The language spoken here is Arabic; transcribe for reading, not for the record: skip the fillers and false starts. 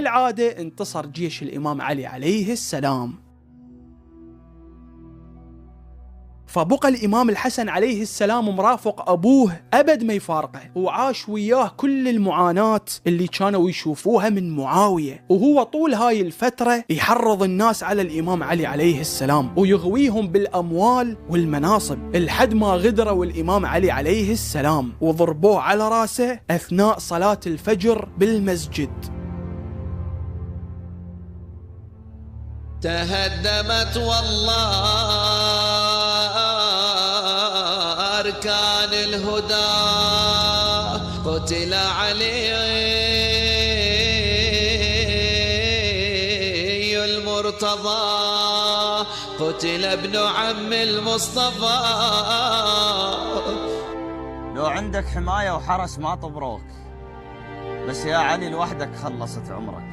العادة انتصر جيش الإمام علي عليه السلام. فبقى الإمام الحسن عليه السلام مرافق أبوه أبد ما يفارقه، وعاش وياه كل المعاناة اللي كانوا يشوفوها من معاوية، وهو طول هاي الفترة يحرض الناس على الإمام علي عليه السلام ويغويهم بالأموال والمناصب، لحد ما غدروا الإمام علي عليه السلام وضربوه على راسه أثناء صلاة الفجر بالمسجد. تهدمت والله أركان الهدى، قتل علي المرتضى، قتل ابن عم المصطفى. لو عندك حماية وحرس ما طبروك، بس يا علي لوحدك خلصت عمرك.